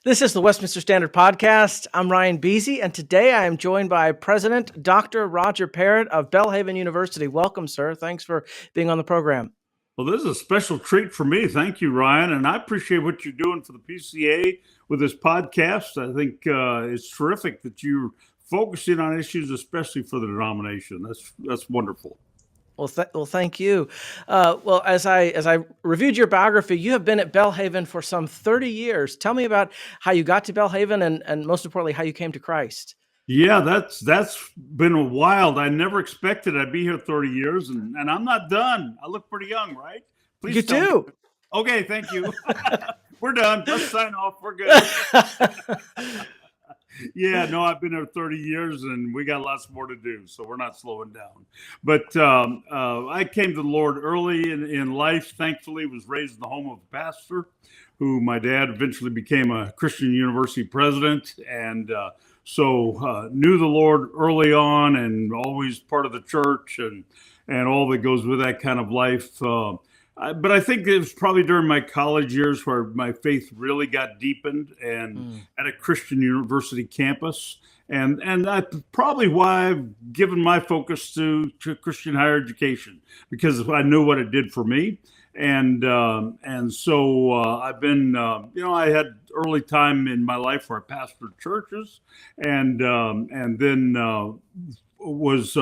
This is the Westminster Standard Podcast. I'm Ryan Beasy, and today I am joined by President Dr. Roger Parrott of Belhaven University. Welcome, sir. Thanks for being on the program. Well, this is a special treat for me. Thank you, Ryan. And I appreciate what you're doing for the PCA with this podcast. I think it's terrific that you're focusing on issues, especially for the denomination. That's wonderful. Well, thank you. As I reviewed your biography, you have been at Belhaven for some 30 years. Tell me about how you got to Belhaven and most importantly, how you came to Christ. Yeah, that's been wild. I never expected I'd be here 30 years, and I'm not done. I look pretty young, right? Please. You do. Okay, thank you. We're done. Let's sign off. We're good. Yeah, no, I've been here 30 years and we got lots more to do, so we're not slowing down. But I came to the Lord early in life. Thankfully, was raised in the home of a pastor who my dad eventually became a Christian university president. And so knew the Lord early on and always part of the church and all that goes with that kind of life. But I think it was probably during my college years where my faith really got deepened and at a Christian university campus. And that's probably why I've given my focus to Christian higher education, because I knew what it did for me. And so I've been, I had early time in my life where I pastored churches and then was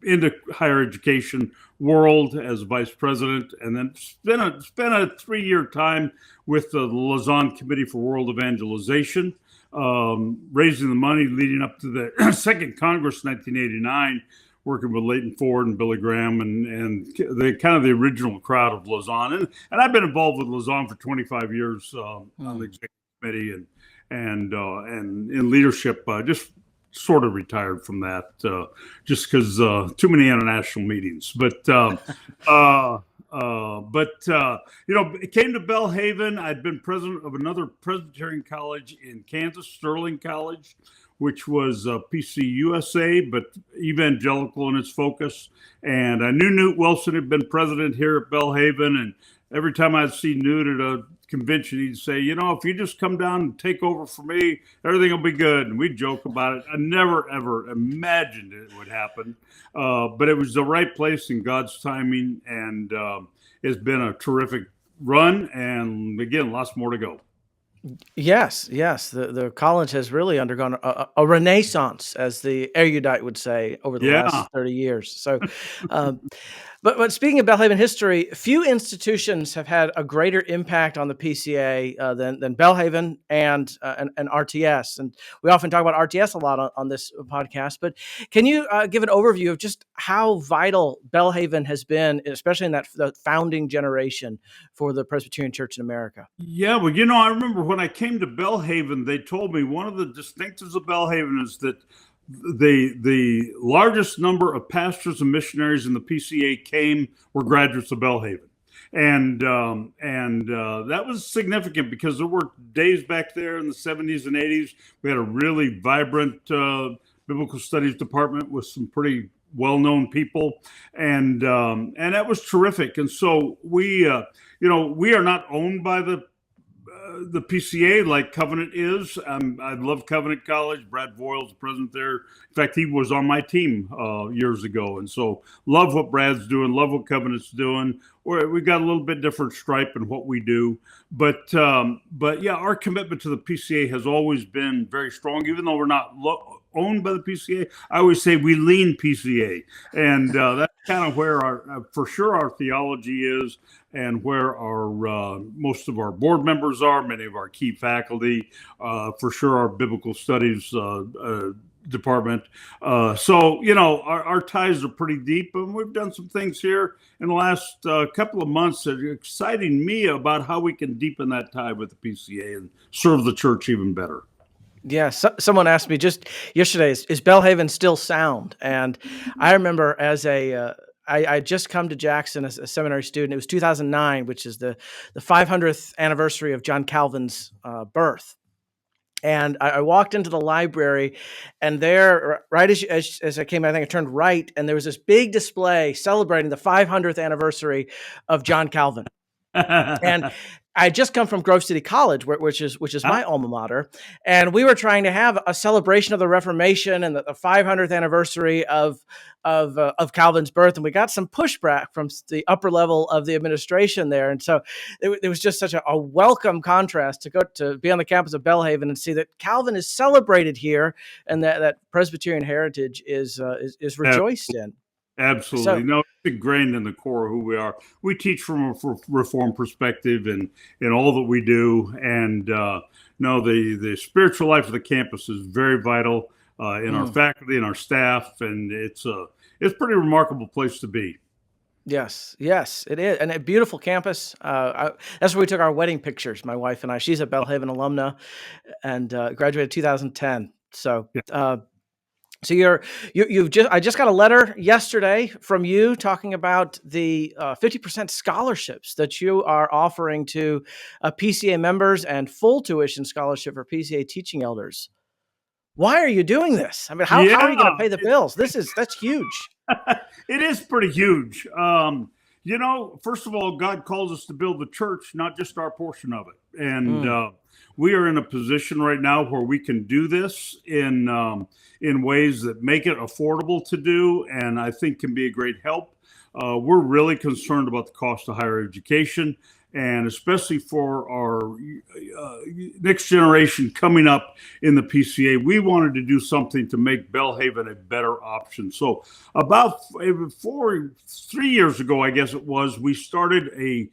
into higher education world as vice president, and then spent a 3-year time with the Lausanne Committee for World Evangelization, raising the money leading up to the Second Congress in 1989, working with Leighton Ford and Billy Graham and the kind of the original crowd of Lausanne. And I've been involved with Lausanne for 25 years on the executive committee and in leadership. Just sort of retired from that just because too many international meetings. But it came to Belhaven. I'd been president of another Presbyterian college in Kansas, Sterling College, which was PCUSA, but evangelical in its focus. And I knew Newt Wilson had been president here at Belhaven, and every time I'd see Newt at a convention, he'd say, if you just come down and take over for me, everything will be good. And we'd joke about it. I never, ever imagined it would happen. But it was the right place in God's timing. And it's been a terrific run. And again, lots more to go. Yes. The college has really undergone a renaissance, as the erudite would say, over the last 30 years. So, but speaking of Belhaven history, few institutions have had a greater impact on the PCA than Belhaven and RTS. And we often talk about RTS a lot on this podcast. But can you give an overview of just how vital Belhaven has been, especially in the founding generation for the Presbyterian Church in America? Yeah, well, I remember when I came to Belhaven, they told me one of the distinctives of Belhaven is that the largest number of pastors and missionaries in the PCA were graduates of Belhaven. And that was significant because there were days back there in the 70s and 80s. We had a really vibrant biblical studies department with some pretty well-known people. And that was terrific. And so we are not owned by the PCA like Covenant is. I love Covenant College. Brad Voil's the president there. In fact, he was on my team years ago. And so love what Brad's doing, love what Covenant's doing. We got a little bit different stripe in what we do. But yeah, our commitment to the PCA has always been very strong, even though we're not owned by the PCA. I always say we lean PCA. And that's kind of where for sure our theology is, and where our most of our board members are, many of our key faculty, for sure our biblical studies department. So, our ties are pretty deep, and we've done some things here in the last couple of months that are exciting me about how we can deepen that tie with the PCA and serve the church even better. Yeah, someone asked me just yesterday, is Belhaven still sound? And I remember I just come to Jackson as a seminary student. It was 2009, which is the 500th anniversary of John Calvin's birth. And I walked into the library, and there, right as I came, I think I turned right, and there was this big display celebrating the 500th anniversary of John Calvin. And I had just come from Grove City College, which is Ah, my alma mater, and we were trying to have a celebration of the Reformation and the 500th anniversary of Calvin's birth, and we got some pushback from the upper level of the administration there, and so it was just such a welcome contrast to go to be on the campus of Belhaven and see that Calvin is celebrated here, and that Presbyterian heritage is rejoiced in. absolutely. So No, it's ingrained in the core of who we are. We teach from a reform perspective and in all that we do. And no, the spiritual life of the campus is very vital in our faculty and our staff. And it's a pretty remarkable place to be. Yes, yes, it is, and a beautiful campus. That's where we took our wedding pictures, my wife and I. She's a Belhaven alumna, and graduated 2010. So, Yeah. so you've just I just got a letter yesterday from you talking about the 50% scholarships that you are offering to PCA members and full tuition scholarship for PCA teaching elders. Why are you doing this? I mean, how are you going to Yeah. pay the bills? That's huge. It is pretty huge. First of all, God calls us to build the church, not just our portion of it. And we are in a position right now where we can do this in ways that make it affordable to do, and I think can be a great help. We're really concerned about the cost of higher education, and especially for our next generation coming up in the PCA, we wanted to do something to make Belhaven a better option. So about 3 years ago, I guess it was, we started a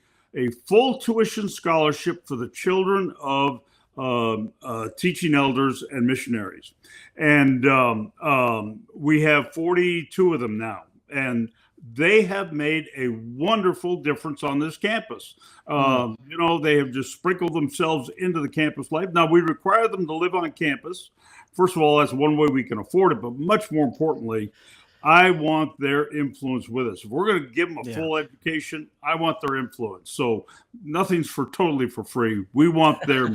full tuition scholarship for the children of teaching elders and missionaries. And we have 42 of them now. And they have made a wonderful difference on this campus. They have just sprinkled themselves into the campus life. Now, we require them to live on campus. First of all, that's one way we can afford it. But much more importantly, I want their influence with us. If we're going to give them a full education, I want their influence. So nothing's totally for free. We want their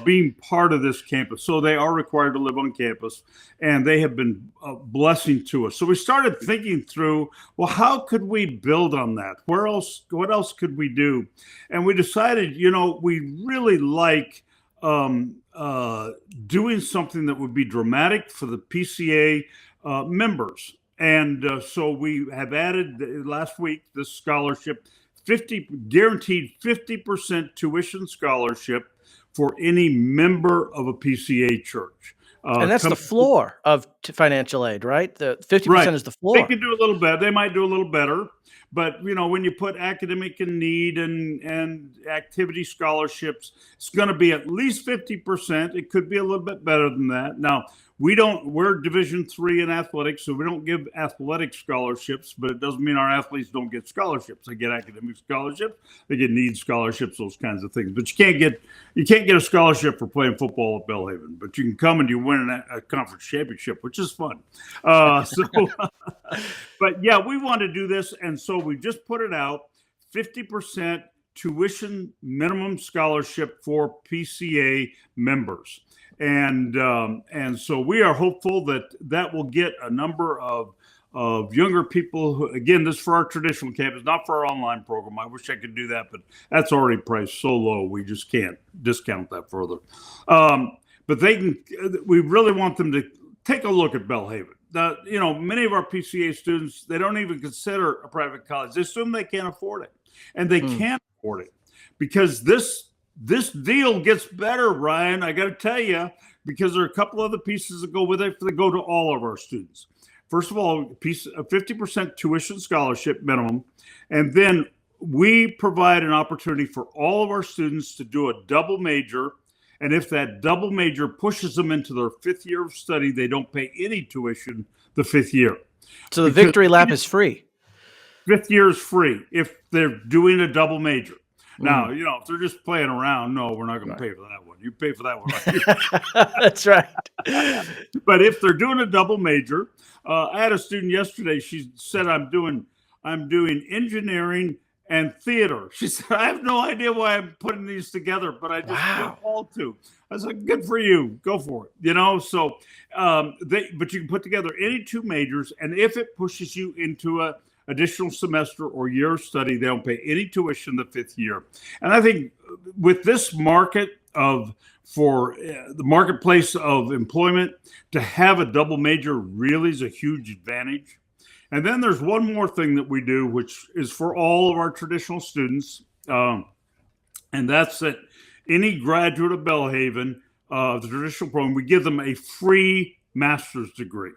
being part of this campus. So they are required to live on campus, and they have been a blessing to us. So we started thinking through, well, how could we build on that? What else could we do? And we decided, we really like doing something that would be dramatic for the PCA members. And so we have added last week this scholarship, guaranteed 50% tuition scholarship for any member of a PCA church. And that's the floor of financial aid, right? The 50% is the floor. They can do a little better. They might do a little better. But, when you put academic in need and activity scholarships, it's going to be at least 50%. It could be a little bit better than that. Now, we're Division III in athletics, so we don't give athletic scholarships, but it doesn't mean our athletes don't get scholarships. They get academic scholarships, they get needs scholarships, those kinds of things. But you can't get a scholarship for playing football at Belhaven, but you can come and you win a conference championship, which is fun. But yeah, we want to do this, and so we just put it out, 50% tuition minimum scholarship for PCA members. And so we are hopeful that will get a number of younger people who, again, this is for our traditional campus, not for our online program. I wish I could do that, but that's already priced so low, we just can't discount that further. But we really want them to take a look at Belhaven. Many of our PCA students, they don't even consider a private college. They assume they can't afford it, and they can't afford it because this deal gets better, Ryan. I got to tell you, because there are a couple other pieces that go with it that go to all of our students. First of all, a 50% tuition scholarship minimum, and then we provide an opportunity for all of our students to do a double major. And if that double major pushes them into their 5th year of study, they don't pay any tuition the 5th year. So the victory lap is free. 5th year is free if they're doing a double major. Now, if they're just playing around, no, we're not going to pay for that one. You pay for that one. That's right. But if they're doing a double major, I had a student yesterday. She said, I'm doing engineering and theater. She said, I have no idea why I'm putting these together, but I just feel called to. I was like, good for you. Go for it. So but you can put together any 2 majors, and if it pushes you into a additional semester or year of study. They don't pay any tuition the 5th year. And I think with this market for the marketplace of employment, to have a double major really is a huge advantage. And then there's one more thing that we do, which is for all of our traditional students. And that's that any graduate of Belhaven, the traditional program, we give them a free master's degree.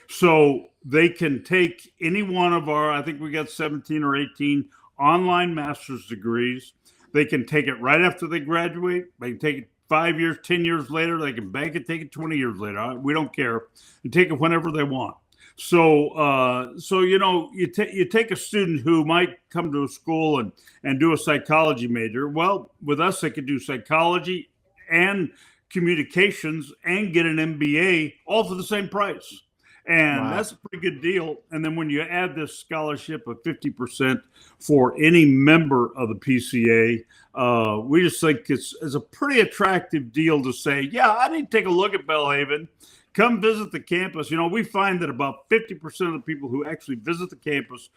So they can take any one of our, I think we got 17 or 18 online master's degrees. They can take it right after they graduate. They can take it 5 years, 10 years later. They can bank it, take it 20 years later. We don't care. And take it whenever they want. So, you take a student who might come to a school and do a psychology major. Well, with us, they could do psychology and communications and get an MBA all for the same price. And wow, that's a pretty good deal. And then when you add this scholarship of 50% for any member of the PCA, we just think it's a pretty attractive deal to say, yeah, I need to take a look at Belhaven. Come visit the campus. We find that about 50% of the people who actually visit the campus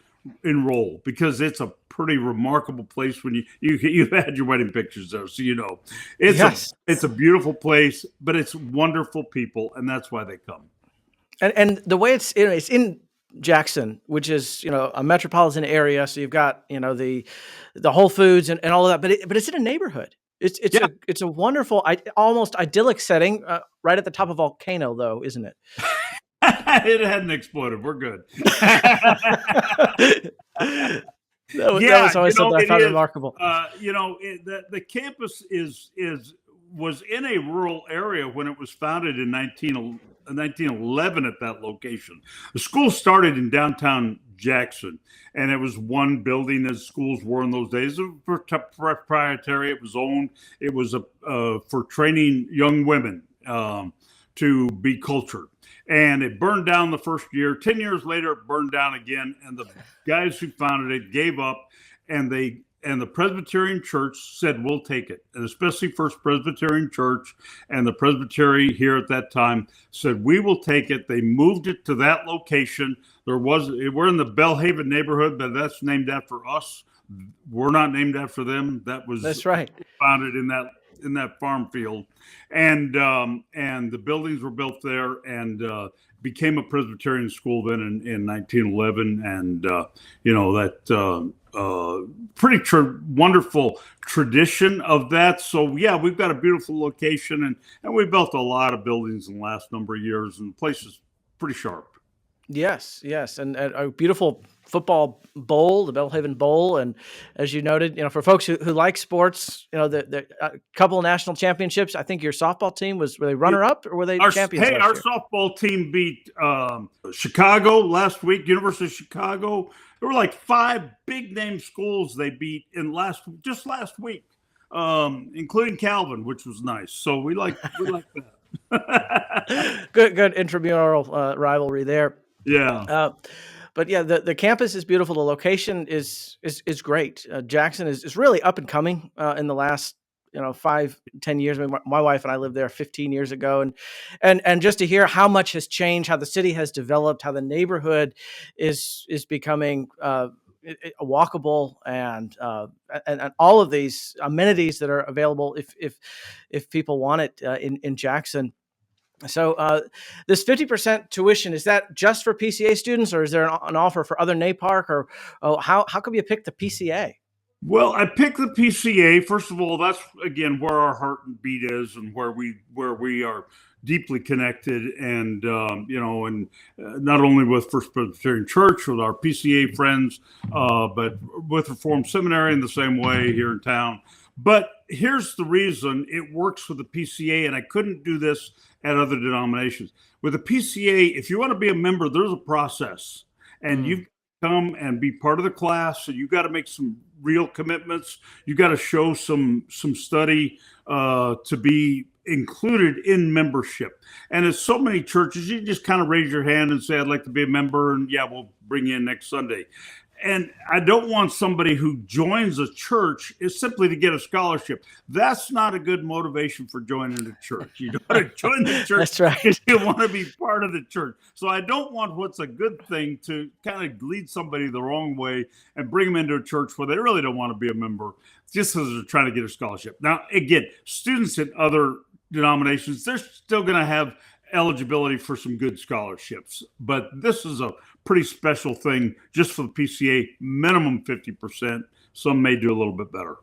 enroll, because it's a pretty remarkable place. When you've had your wedding pictures there, so it's a beautiful place, but it's wonderful people, and that's why they come. And the way it's in Jackson, which is a metropolitan area, so you've got the Whole Foods and all of that, but it's in a neighborhood. It's a wonderful, almost idyllic setting, right at the top of a volcano, though, isn't it? It hadn't exploded. We're good. that was always something I found remarkable. The campus was in a rural area when it was founded in 1911 at that location. The school started in downtown Jackson, and it was one building, as schools were in those days. It was proprietary. It was owned. It was for training young women to be cultured. And it burned down the first year. 10 years later, it burned down again. And the guys who founded it gave up, and the Presbyterian Church said, we'll take it. And especially First Presbyterian Church and the Presbytery here at that time said, we will take it. They moved it to that location. We're in the Belhaven neighborhood, but that's named after us. We're not named after them. That's right. Founded in that farm field. And the buildings were built there, and became a Presbyterian school then in 1911. And, pretty wonderful tradition of that. So, yeah, we've got a beautiful location, and we built a lot of buildings in the last number of years, and the place is pretty sharp. Yes. And a beautiful football bowl, the Belhaven Bowl. And as you noted, for folks who like sports, the couple of national championships. I think your softball team were they runner up, or were they champions? Hey, our softball team beat Chicago last week, University of Chicago. There were like 5 big name schools they beat just last week, including Calvin, which was nice. So we like that. Good intramural rivalry there. Yeah. But yeah, the campus is beautiful. The location is great. Jackson is really up and coming in the last 5-10 years. I mean, my wife and I lived there 15 years ago, and just to hear how much has changed, how the city has developed, how the neighborhood is becoming walkable, and all of these amenities that are available if people want it in Jackson. So this 50% tuition, is that just for PCA students, or is there an offer for other NAPARC, or how come you picked the PCA? Well, I picked the PCA. First of all, that's, again, where our heart and beat is, and where we are deeply connected, and and not only with First Presbyterian Church, with our PCA friends, but with Reformed Seminary in the same way here in town. But here's the reason it works with the PCA, and I couldn't do this at other denominations. With the PCA, if you want to be a member, there's a process, and you've come and be part of the class. So you got to make some real commitments. You got to show some study to be included in membership. And as so many churches, you just kind of raise your hand and say, I'd like to be a member, and yeah, we'll bring you in next Sunday. And I don't want somebody who joins a church is simply to get a scholarship. That's not a good motivation for joining a church. You don't want to join the church That's right. because you want to be part of the church. So I don't want what's a good thing to kind of lead somebody the wrong way and bring them into a church where they really don't want to be a member just because they're trying to get a scholarship. Now, again, students in other denominations, they're still going to have eligibility for some good scholarships, but this is a pretty special thing just for the PCA, minimum 50%. Some may do a little bit better.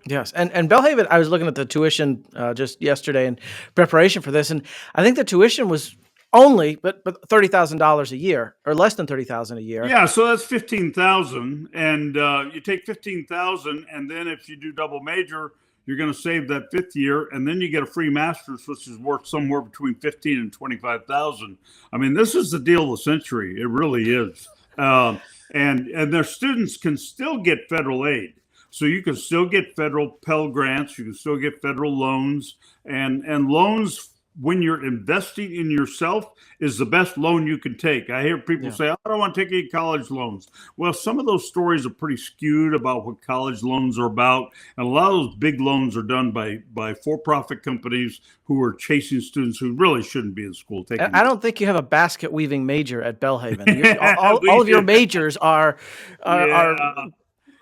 Yes. And Belhaven, I was looking at the tuition just yesterday in preparation for this, and I think the tuition was only but $30,000 a year, or less than $30,000 a year. Yeah, so that's 15,000, and you take 15,000, and then if you do double major, you're going to save that fifth year, and then you get a free master's, which is worth somewhere between 15 and 25,000. I mean, this is the deal of the century. It really is. And their students can still get federal aid. So you can still get federal Pell Grants. You can still get federal loans, and loans when you're investing in yourself is the best loan you can take. I hear people say, I don't want to take any college loans. Well, some of those stories are pretty skewed about what college loans are about. And a lot of those big loans are done by for-profit companies who are chasing students who really shouldn't be in school. I don't think you have a basket weaving major at Belhaven. all of your majors are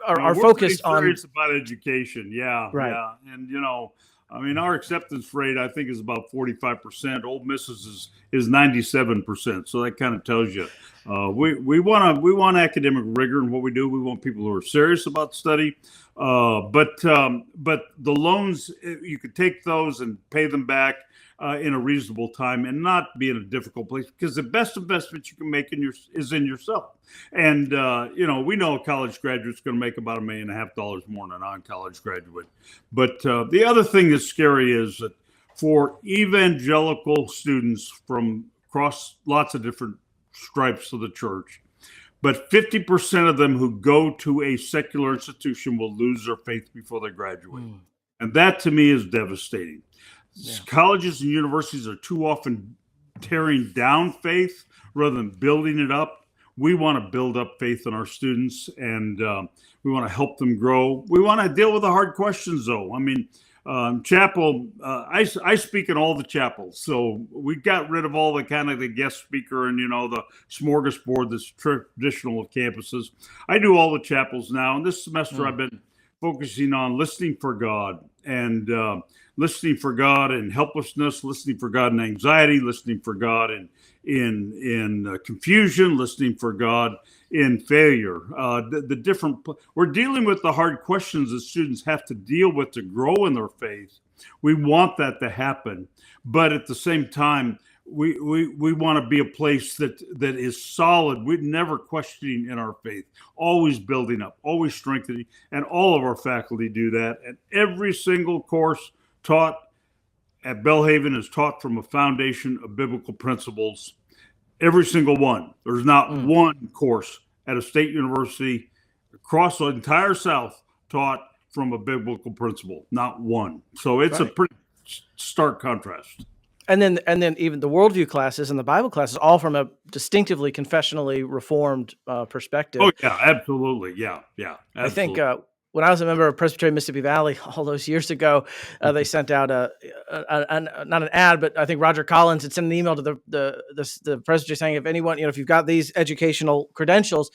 focused on serious about education. Yeah. Right. Yeah. And, I mean, our acceptance rate, I think, is about 45%. Ole Miss's is 97%. So that kind of tells you we want academic rigor in what we do. We want people who are serious about study. But the loans, you could take those and pay them back in a reasonable time and not be in a difficult place, because the best investment you can make is in yourself. And, we know a college graduate's going to make about $1.5 million more than a non-college graduate. But the other thing that's scary is that for evangelical students from across lots of different stripes of the church, but 50% of them who go to a secular institution will lose their faith before they graduate. And that to me is devastating. Yeah. Colleges and universities are too often tearing down faith rather than building it up. We want to build up faith in our students, and we want to help them grow. We want to deal with the hard questions, though. I mean, chapel, I speak in all the chapels. So we got rid of all the kind of the guest speaker and, the smorgasbord that's traditional of campuses. I do all the chapels now. And this semester I've been focusing on listening for God, and listening for God in helplessness, listening for God in anxiety, listening for God in confusion, listening for God in failure. We're dealing with the hard questions that students have to deal with to grow in their faith. We want that to happen, but at the same time, we want to be a place that is solid. We're never questioning in our faith, always building up, always strengthening, and all of our faculty do that. And every single course taught at Belhaven is taught from a foundation of biblical principles. Every single one. There's not one course at a state university across the entire South taught from a biblical principle. Not one. So it's a pretty stark contrast. And then even the worldview classes and the Bible classes, all from a distinctively confessionally reformed perspective. Oh yeah, absolutely. Yeah. Absolutely. I think when I was a member of Presbyterian Mississippi Valley all those years ago, they sent out not an ad, but I think Roger Collins had sent an email to the presbytery saying, if anyone, if you've got these educational credentials,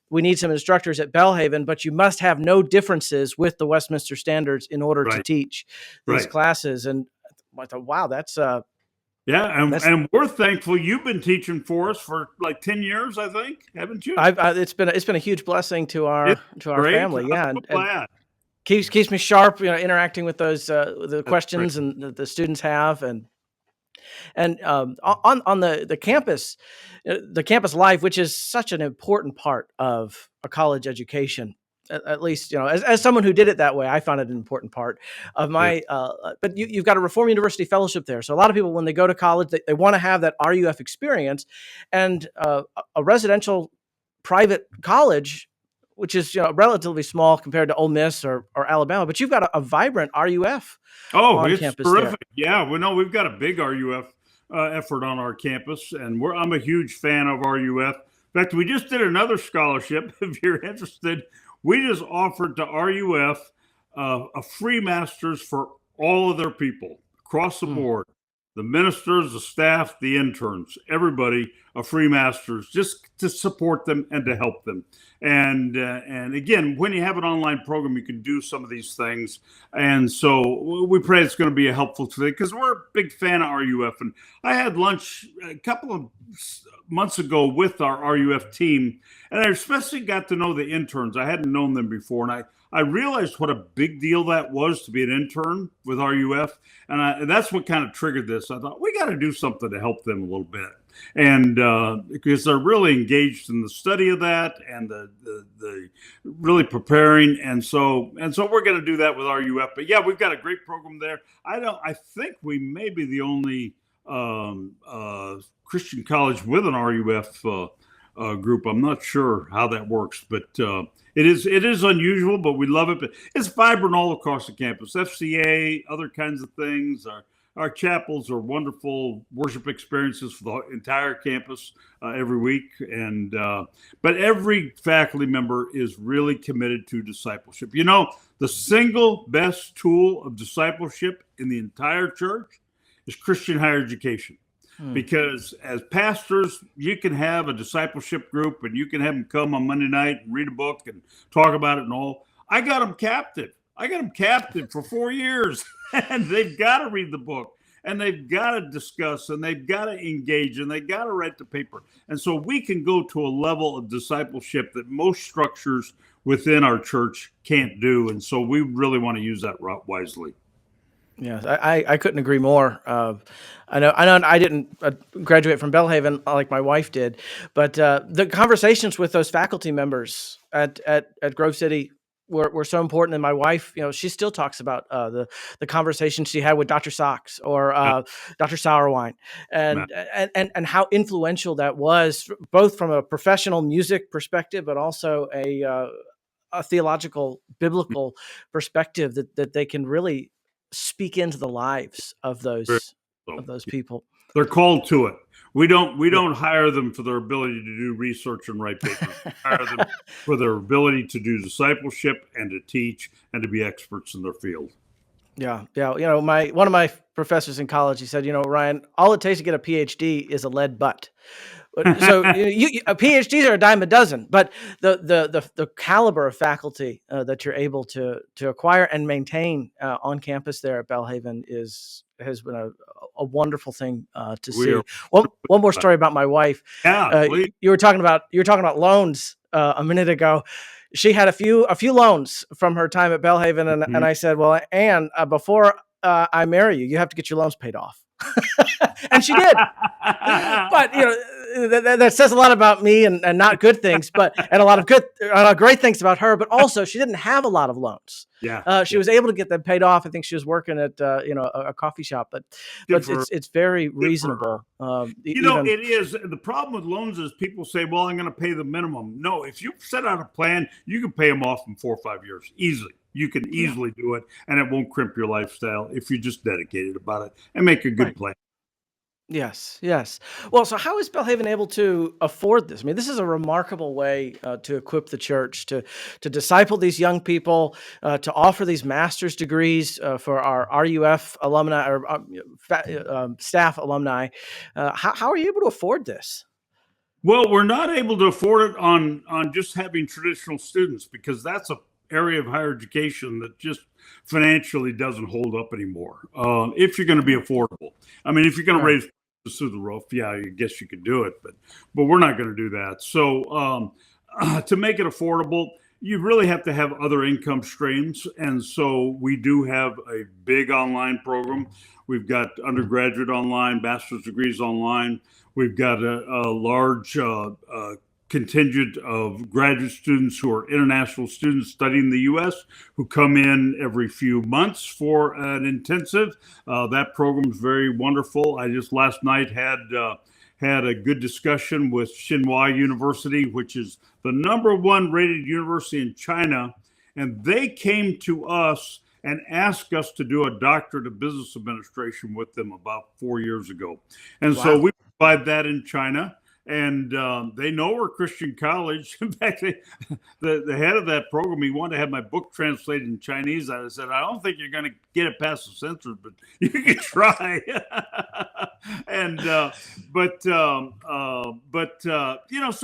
we need some instructors at Belhaven, but you must have no differences with the Westminster Standards in order to teach these classes. And I thought, wow, that's and we're thankful you've been teaching for us for like 10 years, I think, haven't you? It's been a huge blessing to our family. Yeah, I'm glad. Keeps me sharp, interacting with those the questions and the students have, and on the campus, the campus life, which is such an important part of a college education. At least, as someone who did it that way, I found it an important part of my, but you've got a Reformed University fellowship there. So a lot of people, when they go to college, they want to have that RUF experience, and a residential private college, which is relatively small compared to Ole Miss or Alabama, but you've got a vibrant RUF on campus. Terrific. There. Yeah, we've got a big RUF effort on our campus, and I'm a huge fan of RUF. In fact, we just did another scholarship. If you're interested, we just offered to RUF a free master's for all of their people across the board. The ministers, the staff, the interns, everybody, a free master's just to support them and to help them. And again, when you have an online program, you can do some of these things. And so we pray it's going to be a helpful today because we're a big fan of RUF. And I had lunch a couple of months ago with our RUF team, and I especially got to know the interns. I hadn't known them before, and I realized what a big deal that was to be an intern with RUF, and that's what kind of triggered this. I thought we got to do something to help them a little bit, and because they're really engaged in the study of that and the really preparing, and so we're going to do that with RUF. But yeah, we've got a great program there. I think we may be the only Christian college with an RUF group. I'm not sure how that works, but it is unusual, but we love it. But it's vibrant all across the campus. FCA, other kinds of things. Our chapels are wonderful worship experiences for the entire campus every week. And but every faculty member is really committed to discipleship. You know, the single best tool of discipleship in the entire church is Christian higher education. Because as pastors, you can have a discipleship group and you can have them come on Monday night and read a book and talk about it and all. I got them captive. For 4 years, and they've got to read the book and they've got to discuss and they've got to engage and they've got to write the paper. And so we can go to a level of discipleship that most structures within our church can't do. And so we really want to use that wisely. Yes, I couldn't agree more. I know I didn't graduate from Belhaven like my wife did, but the conversations with those faculty members at Grove City were so important. And my wife, she still talks about the conversation she had with Dr. Sachs or Dr. Sauerwein, and how influential that was, both from a professional music perspective, but also a theological, biblical perspective that they can really speak into the lives of those people. They're called to it. We don't hire them for their ability to do research and write papers. We hire them for their ability to do discipleship and to teach and to be experts in their field. Yeah. One of my professors in college, he said, Ryan, all it takes to get a PhD is a lead butt. So PhDs are a dime a dozen, but the caliber of faculty that you're able to acquire and maintain on campus there at Belhaven has been a wonderful thing to see. One more story about my wife. Yeah, you were talking about loans a minute ago. She had a few loans from her time at Belhaven, and I said, well, Anne, before I marry you, you have to get your loans paid off. And she did. But that says a lot about me and not good things, and a lot of great things about her. But also, she didn't have a lot of loans. Yeah, she was able to get them paid off. I think she was working at a coffee shop, but it's very reasonable. It is. The problem with loans is people say, "Well, I'm going to pay the minimum." No, if you set out a plan, you can pay them off in 4 or 5 years easily. You can easily do it, and it won't crimp your lifestyle if you're just dedicated about it and make a good plan. Yes. Well, so how is Belhaven able to afford this? I mean, this is a remarkable way to equip the church, to disciple these young people, to offer these master's degrees for our RUF alumni or staff alumni. How are you able to afford this? Well, we're not able to afford it on just having traditional students because that's a area of higher education that just financially doesn't hold up anymore. If you're going to be affordable, I mean, if you're going to raise through the roof, yeah, I guess you could do it, but we're not going to do that. So to make it affordable, you really have to have other income streams, and so we do have a big online program. We've got undergraduate online, bachelor's degrees online. We've got a large contingent of graduate students who are international students studying the U.S. who come in every few months for an intensive. That program is very wonderful. I just last night had a good discussion with Tsinghua University, which is the #1 rated university in China, and they came to us and asked us to do a doctorate of business administration with them about 4 years ago. And so we provide that in China. and they know we're Christian college. In fact, the head of that program, he wanted to have my book translated in Chinese. I said, I don't think you're going to get it past the censors, but you can try. And so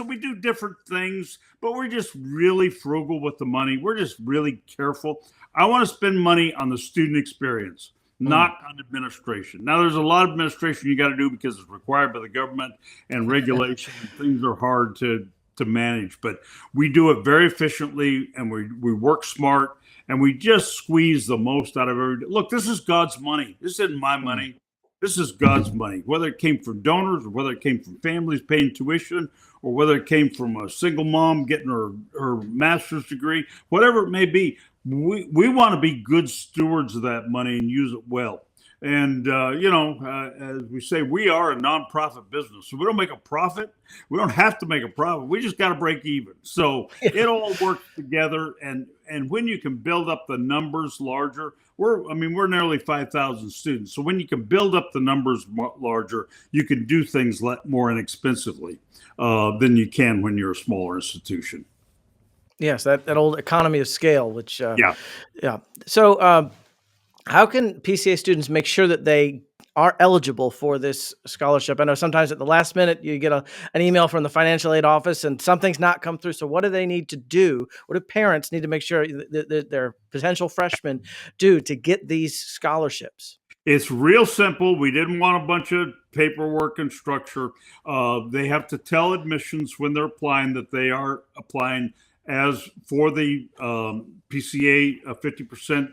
we do different things, but we're just really frugal with the money. We're just really careful. I want to spend money on the student experience, not on administration. Now, there's a lot of administration you got to do because it's required by the government and regulation, and things are hard to manage. But we do it very efficiently, and we work smart, and we just squeeze the most out of every. Look, this is God's money. This isn't my money. This is God's money. Whether it came from donors, or whether it came from families paying tuition, or whether it came from a single mom getting her master's degree, whatever it may be. We want to be good stewards of that money and use it well. And, as we say, we are a nonprofit business. So we don't make a profit. We don't have to make a profit. We just got to break even. So it all works together. And when you can build up the numbers larger, we're nearly 5,000 students. So when you can build up the numbers larger, you can do things more inexpensively than you can when you're a smaller institution. Yes, that old economy of scale, which yeah. So, how can PCA students make sure that they are eligible for this scholarship? I know sometimes at the last minute you get an email from the financial aid office and something's not come through. So, what do they need to do? What do parents need to make sure that their potential freshmen do to get these scholarships? It's real simple. We didn't want a bunch of paperwork and structure. They have to tell admissions when they're applying that they are applying as for the PCA 50%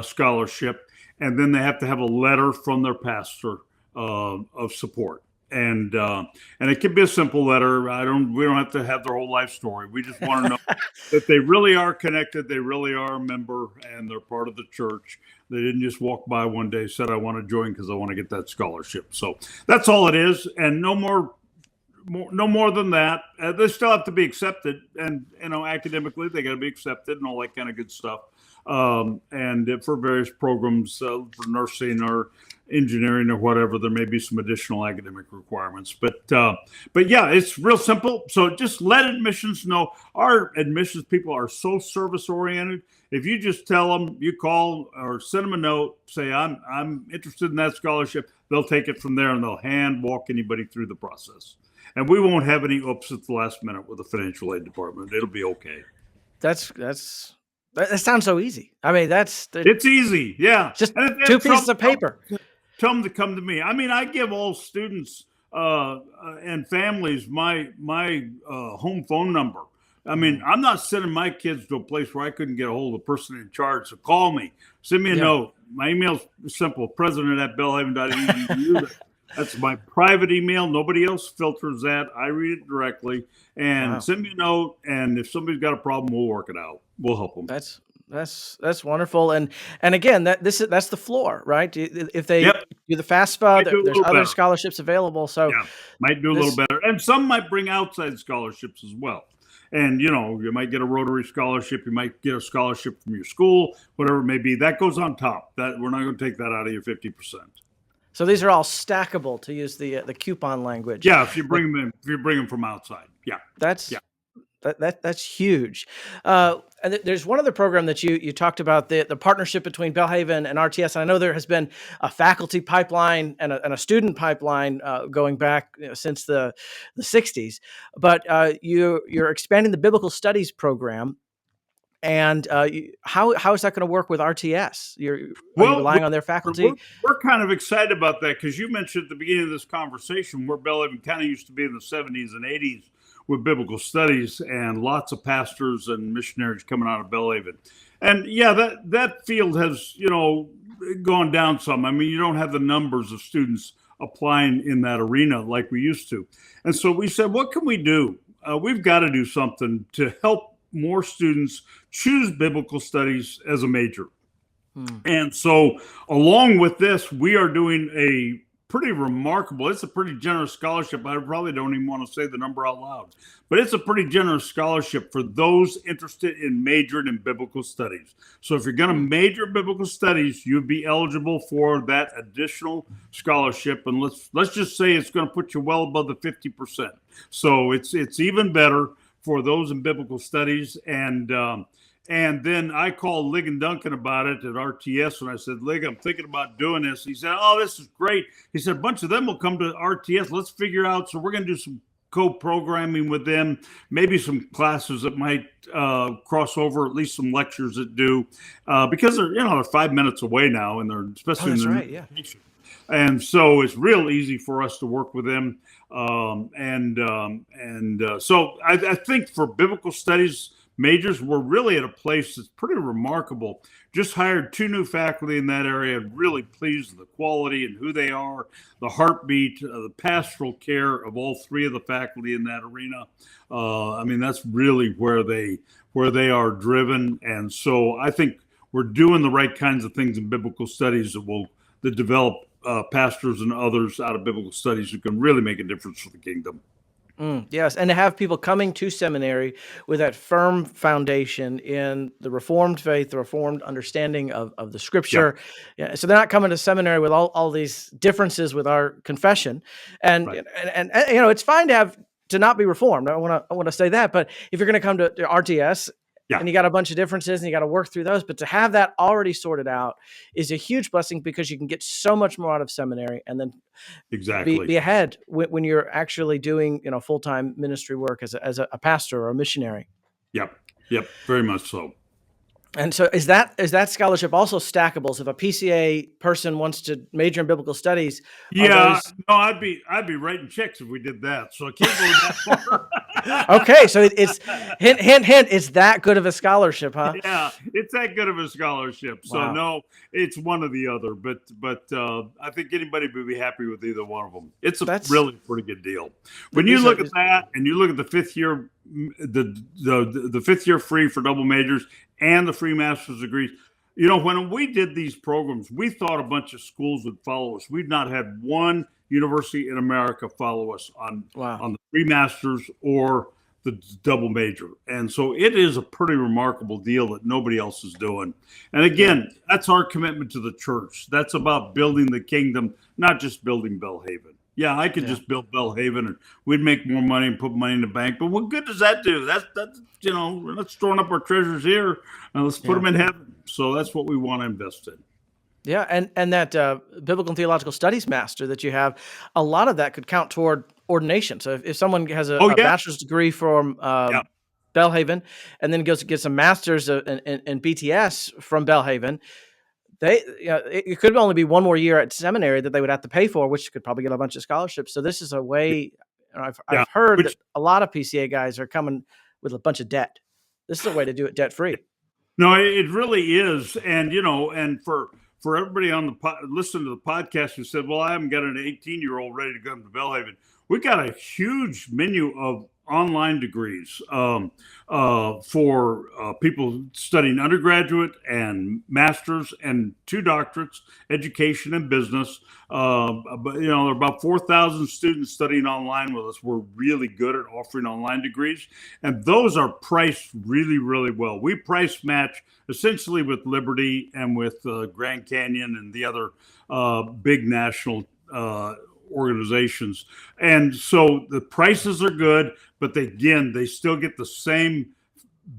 scholarship, and then they have to have a letter from their pastor of support. And it can be a simple letter. We don't have to have their whole life story. We just want to know that they really are connected. They really are a member, and they're part of the church. They didn't just walk by one day, said, I want to join because I want to get that scholarship. So that's all it is, and no more than that. They still have to be accepted, and academically they got to be accepted and all that kind of good stuff. And for various programs, for nursing or engineering or whatever, there may be some additional academic requirements. But yeah, it's real simple. So just let admissions know. Our admissions people are so service oriented. If you just tell them, you call or send them a note, say I'm interested in that scholarship, they'll take it from there and they'll hand walk anybody through the process. And we won't have any oops at the last minute with the financial aid department. It'll be okay. That sounds so easy. I mean, it's easy. Yeah. Just two pieces of paper. Tell them to come to me. I mean, I give all students and families my home phone number. I mean, I'm not sending my kids to a place where I couldn't get a hold of the person in charge. So call me. Send me a note. My email's simple, president@belhaven.edu. That's my private email. Nobody else filters that. I read it directly. And send me a note. And if somebody's got a problem, we'll work it out. We'll help them. That's wonderful. And again, that's the floor, right? If they do the FAFSA, there's other scholarships available. So might do a little better. And some might bring outside scholarships as well. And, you might get a Rotary scholarship. You might get a scholarship from your school, whatever it may be. That goes on top. That we're not going to take that out of your 50%. So these are all stackable, to use the coupon language. Yeah, if you bring them from outside. Yeah. That's huge. And there's one other program that you talked about, the partnership between Belhaven and RTS. And I know there has been a faculty pipeline and a student pipeline going back since the 60s. But you're expanding the biblical studies program. And how is that going to work with RTS? Are you relying on their faculty? We're kind of excited about that because you mentioned at the beginning of this conversation where Belhaven kind of used to be in the 70s and 80s with biblical studies and lots of pastors and missionaries coming out of Belhaven. And yeah, that field has, gone down some. I mean, you don't have the numbers of students applying in that arena like we used to. And so we said, what can we do? We've got to do something to help more students choose biblical studies as a major. And so along with this, we are doing pretty remarkable. It's a pretty generous scholarship. I probably don't even want to say the number out loud, but it's a pretty generous scholarship for those interested in majoring in biblical studies. So if you're going to major in biblical studies, you'd be eligible for that additional scholarship. And let's just say it's going to put you well above the 50%. So it's even better for those in biblical studies. And then I called Lig and Duncan about it at RTS, and I said, Lig, I'm thinking about doing this. He said, oh, this is great. He said, a bunch of them will come to RTS. Let's figure out. So we're going to do some co-programming with them, maybe some classes that might cross over, at least some lectures that do, because they're 5 minutes away now, and they're especially in their education. And so it's real easy for us to work with them. So I think for biblical studies majors, we're really at a place that's pretty remarkable. Just hired 2 new faculty in that area, really pleased with the quality and who they are, the heartbeat, the pastoral care of all 3 of the faculty in that arena. I mean, that's really where they are driven. And so I think we're doing the right kinds of things in biblical studies that develop pastors and others out of biblical studies who can really make a difference for the kingdom. Yes, and to have people coming to seminary with that firm foundation in the Reformed faith, the Reformed understanding of the Scripture. Yeah, so they're not coming to seminary with all these differences with our confession. And, and it's fine to not be Reformed. I want to say that. But if you're going to come to RTS, and you got a bunch of differences and you got to work through those, but to have that already sorted out is a huge blessing, because you can get so much more out of seminary and then be ahead when you're actually doing full-time ministry work as a pastor or a missionary. Yep, very much so. And so is that scholarship also stackable? So if a PCA person wants to major in biblical studies, I'd be writing checks if we did that. So I can't go that far. Okay, so it's hint, it's that good of a scholarship, huh? Yeah, it's that good of a scholarship. So Wow. No, it's one or the other. But I think anybody would be happy with either one of them. It's really pretty good deal. When you look at that, and you look at the 5th year, the 5th year free for double majors and the free master's degrees. When we did these programs, we thought a bunch of schools would follow us. We've not had one university in America follow us on the free masters or the double major. And so it is a pretty remarkable deal that nobody else is doing. And again, that's our commitment to the church. That's about building the kingdom, not just building Belhaven. Yeah, I could just build Belhaven and we'd make more money and put money in the bank. But what good does that do? That's we're not storing up our treasures here. Let's put them in heaven. So that's what we want to invest in. Yeah, and that Biblical and Theological Studies master that you have, a lot of that could count toward ordination. So if someone has a bachelor's degree from Belhaven and then goes to get some master's in BTS from Belhaven, it could only be one more year at seminary that they would have to pay for, which could probably get a bunch of scholarships. So this is a way. I've heard that a lot of PCA guys are coming with a bunch of debt. This is a way to do it debt free. No, it really is, and and for everybody on listening to the podcast who said, "Well, I haven't got an 18-year-old ready to come to Belhaven," we got a huge menu of online degrees for people studying undergraduate and masters and 2 doctorates, education and business. But there are about 4,000 students studying online with us. We're really good at offering online degrees, and those are priced really, really well. We price match essentially with Liberty and with Grand Canyon and the other big national organizations. And so the prices are good, but they still get the same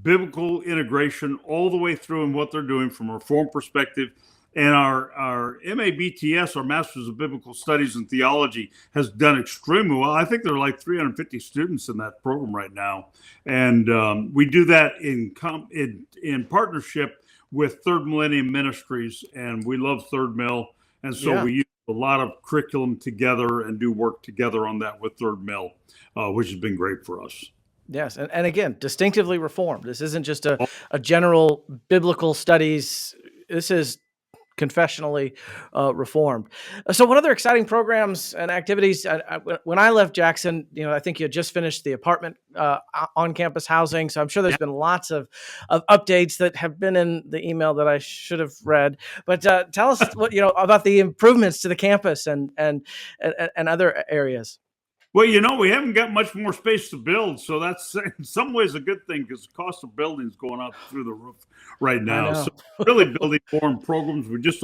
biblical integration all the way through in what they're doing from a Reform perspective. And our MABTS, our Masters of Biblical Studies and Theology, has done extremely well. I think there are like 350 students in that program right now. And we do that in partnership with Third Millennium Ministries, and we love Third Mill. And so we use a lot of curriculum together and do work together on that with Third Mill, which has been great for us. Yes, and again, distinctively Reformed. This isn't just a general biblical studies. This is confessionally reformed. So what other exciting programs and activities? When I left Jackson, I think you had just finished the apartment on-campus housing. So I'm sure there's been lots of updates that have been in the email that I should have read. But tell us what about the improvements to the campus and other areas. Well, we haven't got much more space to build, so that's in some ways a good thing because the cost of building is going up through the roof right I now. know. So really building more programs. We just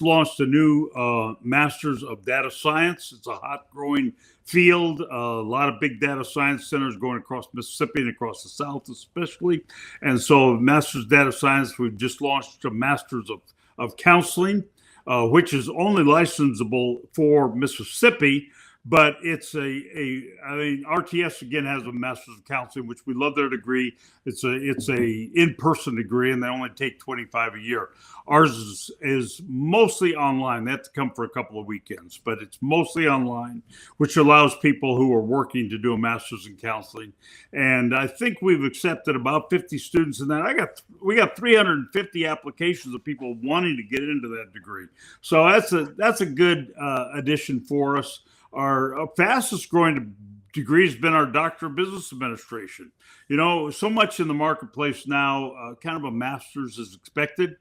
launched a new Masters of Data Science. It's a hot growing field. A lot of big data science centers going across Mississippi and across the South, especially. And so, Masters of Data Science. We've just launched a Masters of Counseling, which is only licensable for Mississippi. But it's RTS again has a Master's of Counseling, which we love their degree. It's a in-person degree, and they only take 25 a year. Ours is mostly online. They have to come for a couple of weekends, but it's mostly online, which allows people who are working to do a Master's in Counseling. And I think we've accepted about 50 students in that. We got 350 applications of people wanting to get into that degree. So that's a good addition for us. Our fastest growing degree has been our Doctor of Business Administration. So much in the marketplace now, kind of a master's is expected.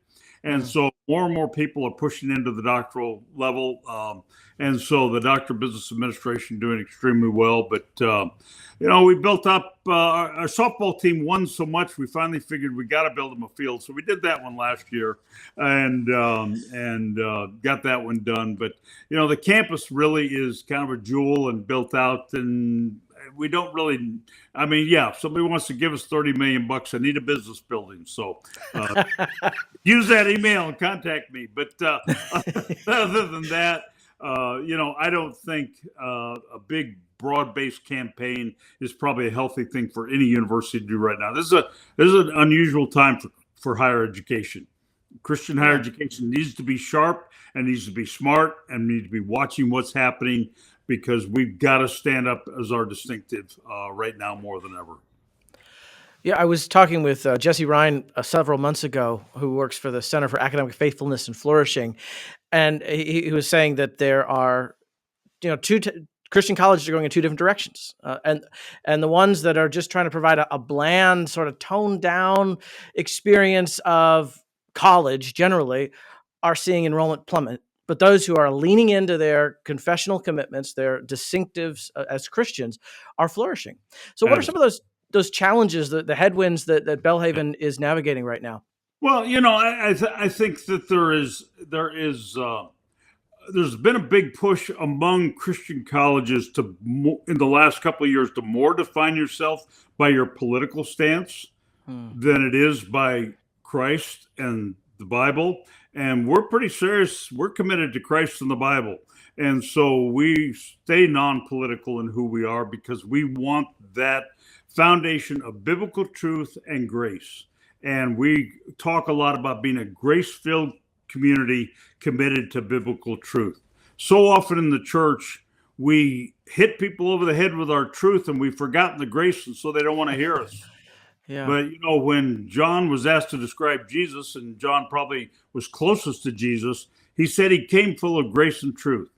And so more and more people are pushing into the doctoral level. And so the Doctor of Business Administration doing extremely well. But, we built up our softball team won so much, we finally figured we got to build them a field. So we did that one last year and got that one done. But, the campus really is kind of a jewel and built out, and we don't really, if somebody wants to give us $30 million, I need a business building. So use that email and contact me. But other than that, I don't think a big broad-based campaign is probably a healthy thing for any university to do right now. This is an unusual time for higher education. Christian higher education needs to be sharp and needs to be smart and needs to be watching what's happening, because we've got to stand up as our distinctive right now more than ever. Yeah, I was talking with Jesse Ryan several months ago, who works for the Center for Academic Faithfulness and Flourishing, and he was saying that there are, Christian colleges are going in two different directions, and the ones that are just trying to provide a bland, sort of toned down experience of college generally are seeing enrollment plummet. But those who are leaning into their confessional commitments, their distinctives as Christians, are flourishing. So what are some of those challenges, the headwinds that Belhaven is navigating right now? Well, I think that there's been a big push among Christian colleges in the last couple of years to more define yourself by your political stance than it is by Christ and the Bible. And we're pretty serious. We're committed to Christ and the Bible. And so we stay non-political in who we are, because we want that foundation of biblical truth and grace. And we talk a lot about being a grace-filled community committed to biblical truth. So often in the church, we hit people over the head with our truth and we've forgotten the grace, and so they don't want to hear us. Yeah. But, when John was asked to describe Jesus, and John probably was closest to Jesus, he said he came full of grace and truth.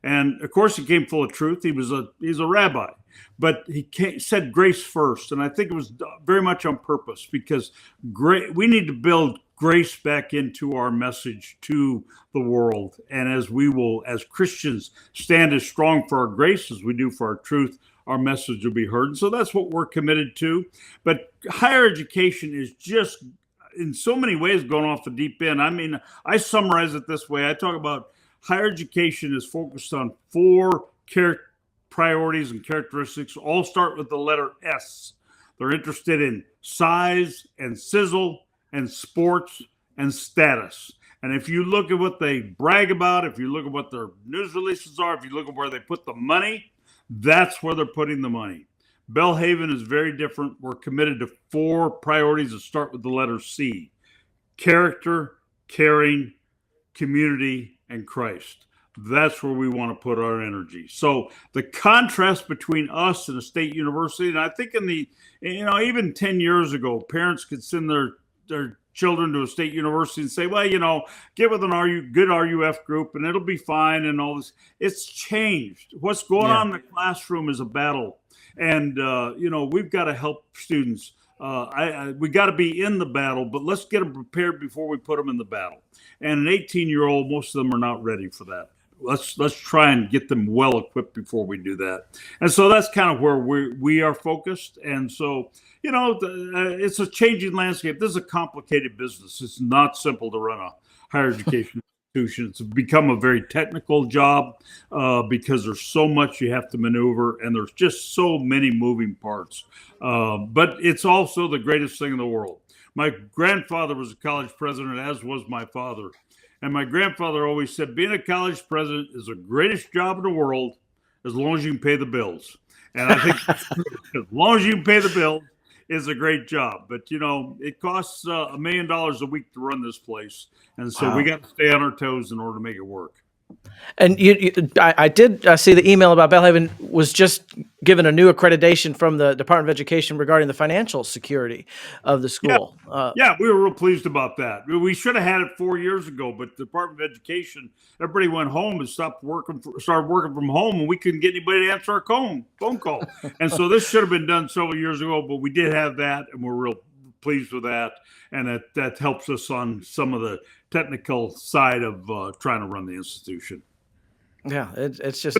And of course, he came full of truth. He's a rabbi, but he said grace first. And I think it was very much on purpose, because we need to build grace back into our message to the world. And as we will, as Christians, stand as strong for our grace as we do for our truth, our message will be heard. And so that's what we're committed to. But higher education is just, in so many ways, going off the deep end. I summarize it this way. I talk about higher education is focused on 4 priorities and characteristics. All start with the letter S. They're interested in size and sizzle and sports and status. And if you look at what they brag about, if you look at what their news releases are, if you look at where they put the money, that's where they're putting the money. Belhaven is very different. We're committed to 4 priorities that start with the letter C: character, caring, community, and Christ. That's where we want to put our energy. So the contrast between us and a state university, and I think even 10 years ago, parents could send their children to a state university and say, well, get with an good RUF group and it'll be fine and all this. It's changed. What's going on in the classroom is a battle. And, we've got to help students. We got to be in the battle, but let's get them prepared before we put them in the battle. And an 18-year-old, most of them are not ready for that. Let's try and get them well equipped before we do that. And so that's kind of where we are focused. And so, it's a changing landscape. This is a complicated business. It's not simple to run a higher education institution. It's become a very technical job because there's so much you have to maneuver and there's just so many moving parts. But it's also the greatest thing in the world. My grandfather was a college president, as was my father. And my grandfather always said, being a college president is the greatest job in the world as long as you can pay the bills. And I think as long as you can pay the bills is a great job. But, it costs $1 million a week to run this place. And so we got to stay on our toes in order to make it work. And I did see the email about Belhaven was just given a new accreditation from the Department of Education regarding the financial security of the school. Yeah, we were real pleased about that. We should have had it 4 years ago, but the Department of Education, everybody went home and started working from home, and we couldn't get anybody to answer our phone call. And so this should have been done several years ago, but we did have that, and we're real pleased with that. And that helps us on some of the technical side of trying to run the institution. Yeah, it's just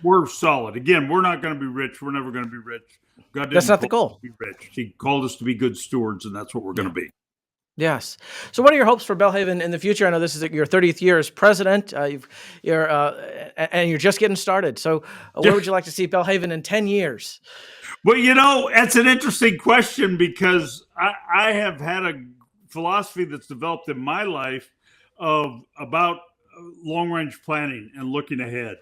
we're solid. Again, we're not going to be rich. We're never going to be rich. God didn't that's not the goal. Us to be rich. He called us to be good stewards, and that's what we're going to be. Yes. So, what are your hopes for Belhaven in the future? I know this is your 30th year as president. You're just getting started. So, where would you like to see Belhaven in 10 years? Well, that's an interesting question because I have had a philosophy that's developed in my life about long-range planning and looking ahead.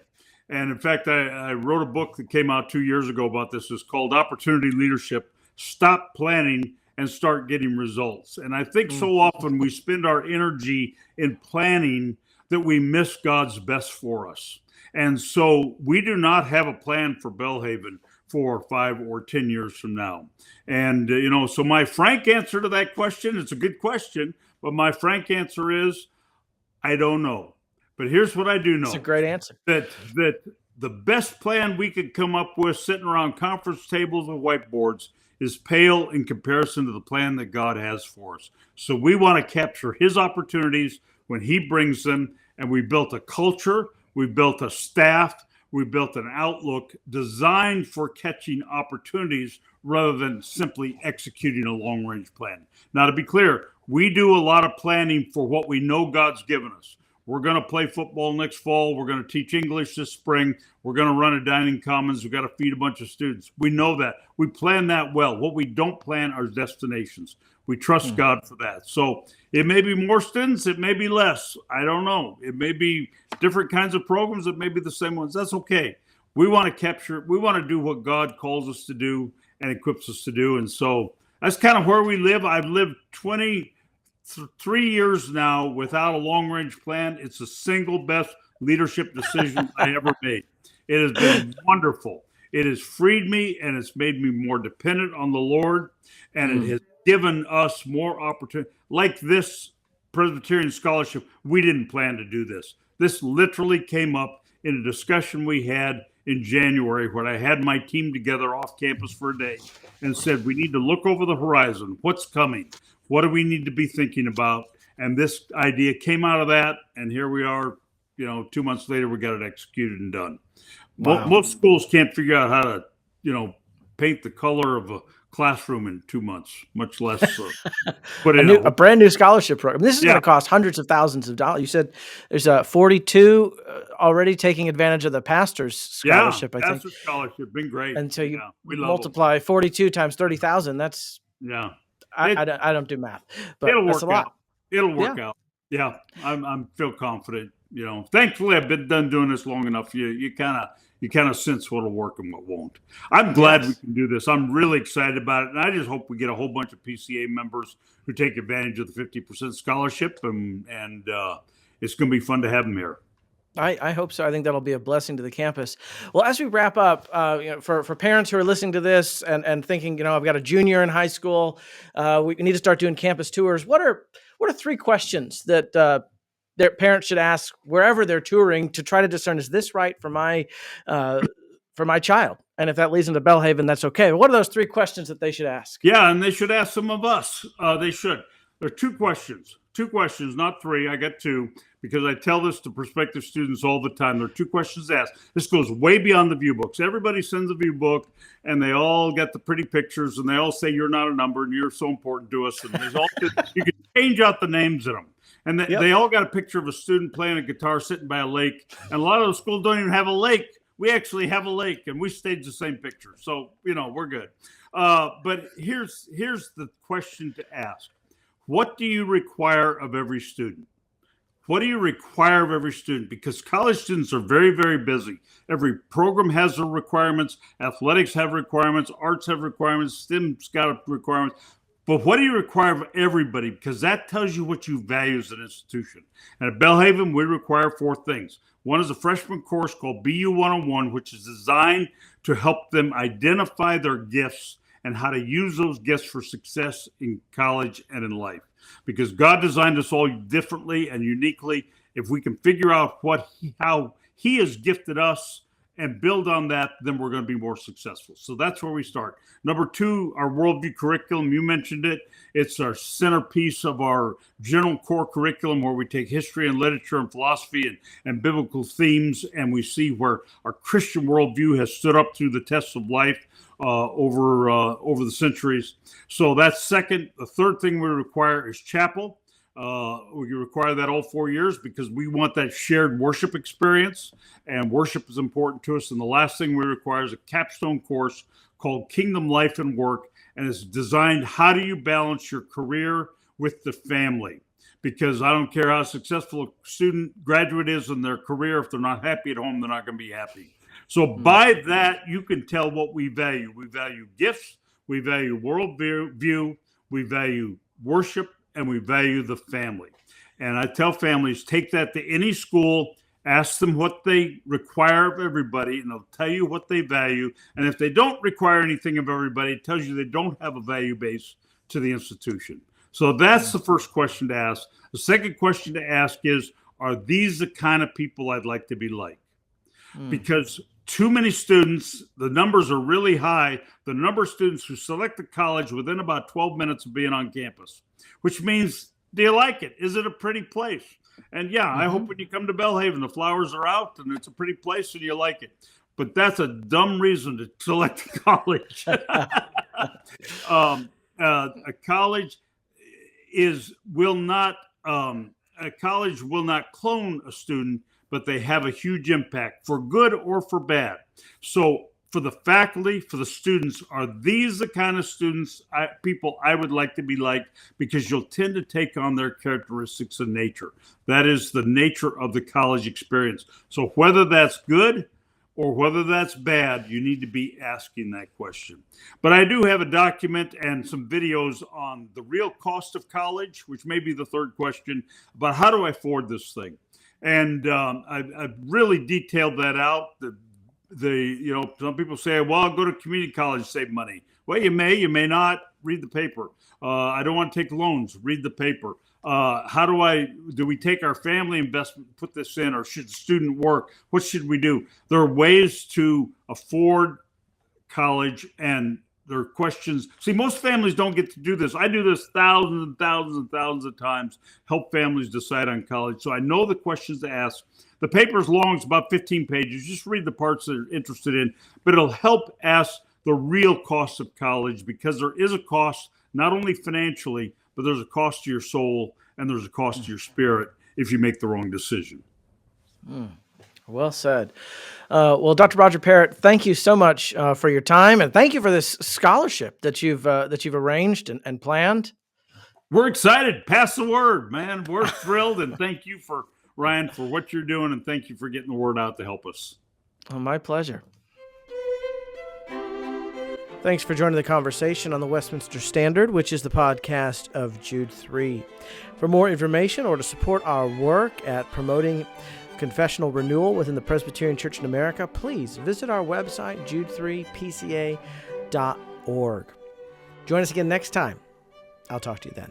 And in fact, I wrote a book that came out 2 years ago about this. It's called Opportunity Leadership. Stop planning and start getting results. And I think so often we spend our energy in planning that we miss God's best for us. And so we do not have a plan for Belhaven for 5 or 10 years from now. And, so my frank answer to that question, it's a good question, but my frank answer is, I don't know. But here's what I do know. It's a great answer. That the best plan we could come up with sitting around conference tables with whiteboards is pale in comparison to the plan that God has for us. So we want to capture his opportunities when he brings them. And we built a culture, we built a staff, we built an outlook designed for catching opportunities rather than simply executing a long-range plan. Now, to be clear, we do a lot of planning for what we know God's given us. We're going to play football next fall. We're going to teach English this spring. We're going to run a dining commons. We've got to feed a bunch of students. We know that. We plan that well. What we don't plan are destinations. We trust God for that. So it may be more students. It may be less. I don't know. It may be different kinds of programs. It may be the same ones. That's okay. We want to do what God calls us to do and equips us to do. And so that's kind of where we live. I've lived 23 years now without a long-range plan. It's the single best leadership decision I ever made. It has been wonderful. It has freed me, and it's made me more dependent on the Lord, and it has given us more opportunity. Like this Presbyterian scholarship, we didn't plan to do this. This literally came up in a discussion we had in January when I had my team together off campus for a day and said, we need to look over the horizon. What's coming? What do we need to be thinking about? And this idea came out of that. And here we are, 2 months later, we got it executed and done. Wow. Most schools can't figure out how to, paint the color of a classroom in 2 months, much less put in a brand new scholarship program. This is going to cost hundreds of thousands of dollars. You said there's 42 already taking advantage of the pastor's scholarship. I think pastor's scholarship been great. And so you multiply 42 times 30,000. That's I don't do math, but it'll that's work a lot. out. It'll work out. Yeah, I'm feel confident. Thankfully I've been done doing this long enough. You kind of sense what'll work and what won't. I'm glad we can do this. I'm really excited about it. And I just hope we get a whole bunch of PCA members who take advantage of the 50% scholarship and it's going to be fun to have them here. I hope so. I think that'll be a blessing to the campus. Well, as we wrap up, for parents who are listening to this and thinking, I've got a junior in high school, we need to start doing campus tours. What are three questions that their parents should ask wherever they're touring to try to discern, is this right for my child? And if that leads into Belhaven, that's okay. But what are those three questions that they should ask? Yeah, and they should ask some of us. They should. There are two questions, not three. I got two because I tell this to prospective students all the time. There are two questions to ask. This goes way beyond the view books. Everybody sends a view book, and they all get the pretty pictures, and they all say you're not a number, and you're so important to us. And there's all you can change out the names in them. And they all got a picture of a student playing a guitar sitting by a lake. And a lot of those schools don't even have a lake. We actually have a lake, and we staged the same picture. So, we're good. But here's the question to ask. What do you require of every student? What do you require of every student? Because college students are very, very busy. Every program has their requirements. Athletics have requirements. Arts have requirements. STEM's got requirements. But what do you require of everybody? Because that tells you what you value as an institution. And at Belhaven, we require four things. One is a freshman course called BU 101, which is designed to help them identify their gifts and how to use those gifts for success in college and in life. Because God designed us all differently and uniquely. If we can figure out how He has gifted us and build on that, then we're going to be more successful. So that's where we start. Number two, our worldview curriculum. You mentioned it. It's our centerpiece of our general core curriculum, where we take history and literature and philosophy and biblical themes, and we see where our Christian worldview has stood up through the tests of life over the centuries. So that's second. The third thing we require is chapel. We require that all 4 years because we want that shared worship experience, and worship is important to us. And the last thing we require is a capstone course called Kingdom Life and Work, and it's designed how do you balance your career with the family? Because I don't care how successful a student graduate is in their career, if they're not happy at home, they're not going to be happy. So by that, you can tell what we value. We value gifts, we value worldview, we value worship, and we value the family. And I tell families, take that to any school, ask them what they require of everybody, and they'll tell you what they value. And if they don't require anything of everybody, it tells you they don't have a value base to the institution. So that's the first question to ask. The second question to ask is, are these the kind of people I'd like to be like? Because too many students, the numbers are really high, the number of students who select the college within about 12 minutes of being on campus, which means, do you like it? Is it a pretty place? And I hope when you come to Belhaven, the flowers are out and it's a pretty place and you like it. But that's a dumb reason to select a college. A college will not clone a student, but they have a huge impact for good or for bad. So for the faculty, for the students, are these the kind of people I would like to be like? Because you'll tend to take on their characteristics and nature. That is the nature of the college experience. So whether that's good or whether that's bad, you need to be asking that question. But I do have a document and some videos on the real cost of college, which may be the third question, about how do I afford this thing? And I've really detailed that out. Some people say, well, I'll go to community college, save money. Well, you may not. Read the paper. I don't want to take loans. Read the paper. Do we take our family investment, put this in, or should the student work? What should we do? There are ways to afford college, and there are questions. See, most families don't get to do this. I do this thousands and thousands and thousands of times, help families decide on college. So I know the questions to ask. The paper is long. It's about 15 pages. Just read the parts that you're interested in. But it'll help ask the real cost of college, because there is a cost, not only financially, but there's a cost to your soul and there's a cost to your spirit if you make the wrong decision. Well said. Well, Dr. Roger Parrott, thank you so much for your time, and thank you for this scholarship that you've arranged and planned. We're excited. Pass the word, man. We're thrilled, and thank you, Ryan, for what you're doing, and thank you for getting the word out to help us. Oh, my pleasure. Thanks for joining the conversation on the Westminster Standard, which is the podcast of Jude 3. For more information or to support our work at promoting confessional renewal within the Presbyterian Church in America, please visit our website, jude3pca.org. Join us again next time. I'll talk to you then.